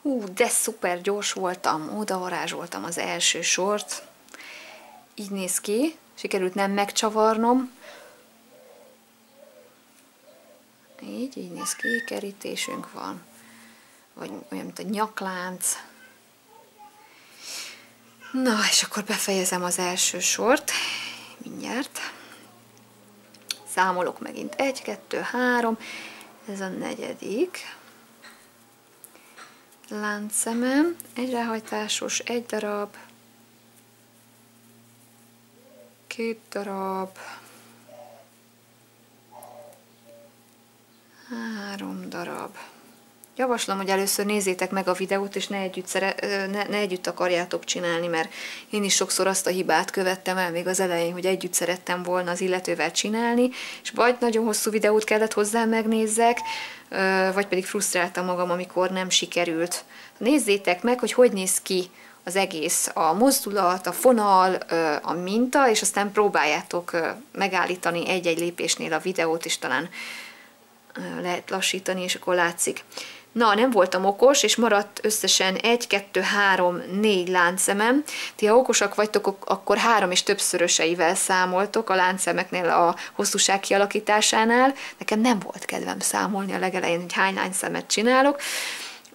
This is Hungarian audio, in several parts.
Hú, de szuper gyors voltam, oda varázsoltam az első sort. Így néz ki, sikerült nem megcsavarnom. Így néz ki, kerítésünk van. Vagy olyan, mint a nyaklánc. Na, és akkor befejezem az első sort. Mindjárt. Számolok megint. 1, 2, 3. Ez a negyedik. Láncszemem. Egy ráhajtásos, egy darab. 2 darab. 3 darab. Javaslom, hogy először nézzétek meg a videót, és ne együtt akarjátok csinálni, mert én is sokszor azt a hibát követtem el még az elején, hogy együtt szerettem volna az illetővel csinálni, és vagy nagyon hosszú videót kellett hozzá megnézzek, vagy pedig frusztráltam magam, amikor nem sikerült. Nézzétek meg, hogy néz ki az egész, a mozdulat, a fonal, a minta, és aztán próbáljátok megállítani egy-egy lépésnél a videót, és talán lehet lassítani, és akkor látszik. Na, nem voltam okos, és maradt összesen 1, 2, 3, 4 láncszemem. Ti, ha okosak vagytok, akkor 3 és többszöröseivel számoltok a láncszemeknél a hosszúság kialakításánál. Nekem nem volt kedvem számolni a legelején, hogy hány láncszemet csinálok,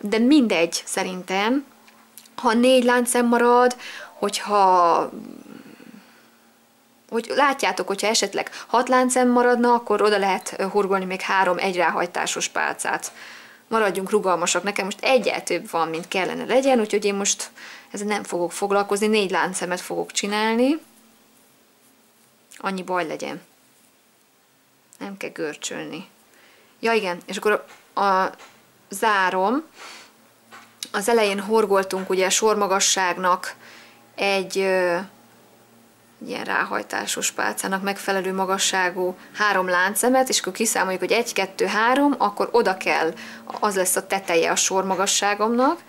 de mindegy szerintem. Ha 4 láncszem marad, hogy látjátok, hogyha esetleg 6 láncszem maradna, akkor oda lehet horgolni még 3 egyráhajtásos pálcát. Maradjunk rugalmasak, nekem most egyel több van, mint kellene legyen, úgyhogy én most ezzel nem fogok foglalkozni, 4 láncszemet fogok csinálni. Annyi baj legyen. Nem kell görcsölni. Ja igen, és akkor zárom. Az elején horgoltunk ugye a sormagasságnak egy ilyen ráhajtásos pálcának megfelelő magasságú 3 láncszemet, és akkor kiszámoljuk, hogy 1, 2, 3, akkor oda kell, az lesz a teteje a sormagasságomnak.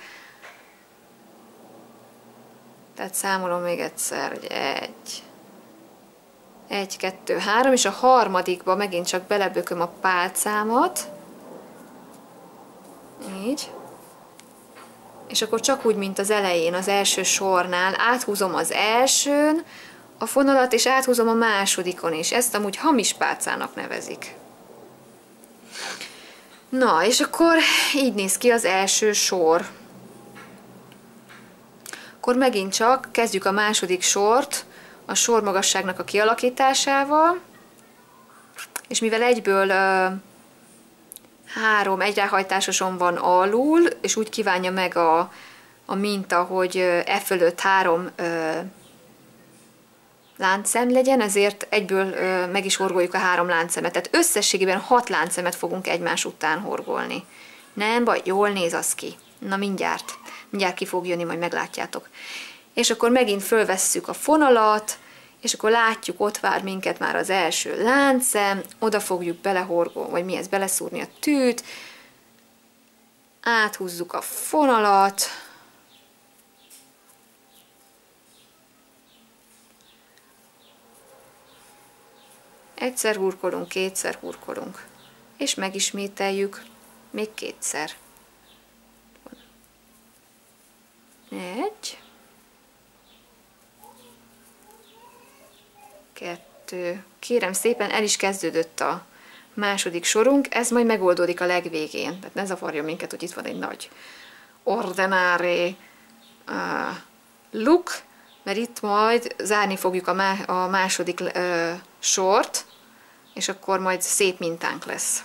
Tehát számolom még egyszer, hogy 1, 2, 3, és a harmadikba megint csak belebököm a pálcámat. Így. És akkor csak úgy, mint az elején, az első sornál, áthúzom az elsőn a fonalat, és áthúzom a másodikon is. Ezt amúgy hamis pálcának nevezik. Na, és akkor így néz ki az első sor. Akkor megint csak kezdjük a második sort a sormagasságnak a kialakításával, és mivel egyből 3 egyráhajtásoson van alul, és úgy kívánja meg a minta, hogy e fölött 3 láncszem legyen, ezért egyből meg is horgoljuk a 3 láncszemet. Tehát összességében 6 láncszemet fogunk egymás után horgolni. Nem baj, jól néz az ki. Na mindjárt ki fog jönni, majd meglátjátok. És akkor megint fölvesszük a fonalat, és akkor látjuk, ott vár minket már az első láncszem, oda fogjuk belehorgolni, vagy mi ez, beleszúrni a tűt, áthúzzuk a fonalat, egyszer hurkolunk, kétszer hurkolunk, és megismételjük még kétszer. 1, 2, kérem szépen, el is kezdődött a második sorunk, ez majd megoldódik a legvégén, tehát ne zavarjon minket, hogy itt van egy nagy ordinári look, mert itt majd zárni fogjuk a második sort, és akkor majd szép mintánk lesz.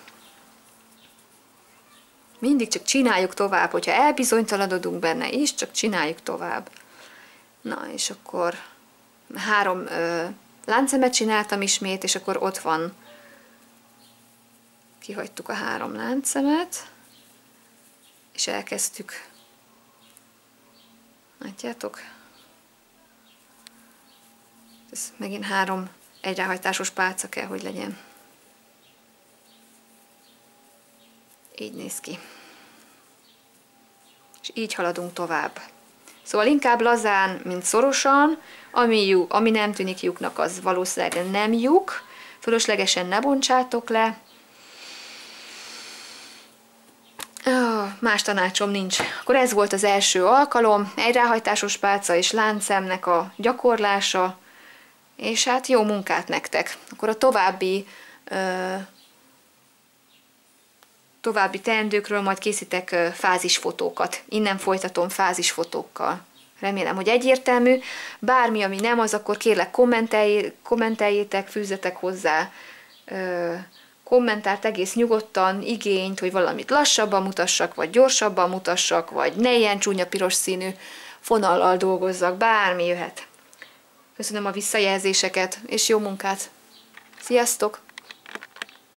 Mindig csak csináljuk tovább, hogyha elbizonytalanodunk benne is, csak csináljuk tovább. Na, és akkor 3 láncszemet csináltam ismét, és akkor ott van, kihagytuk a 3 láncszemet, és elkezdtük. Látjátok? Ez megint 3 egyráhajtásos pálca kell, hogy legyen. Így néz ki. És így haladunk tovább. Szóval inkább lazán, mint szorosan, ami nem tűnik lyuknak, az valószínűleg nem lyuk. Fölöslegesen ne bontsátok le. más tanácsom nincs. Akkor ez volt az első alkalom, egy ráhajtásos pálca és láncszemnek a gyakorlása, és hát jó munkát nektek. Akkor a további teendőkről majd készítek fázisfotókat. Innen folytatom fázisfotókkal. Remélem, hogy egyértelmű. Bármi, ami nem az, akkor kérlek kommenteljétek, fűzzetek hozzá kommentárt egész nyugodtan, igényt, hogy valamit lassabban mutassak, vagy gyorsabban mutassak, vagy ne ilyen csúnya piros színű fonallal dolgozzak, bármi jöhet. Köszönöm a visszajelzéseket, és jó munkát! Sziasztok!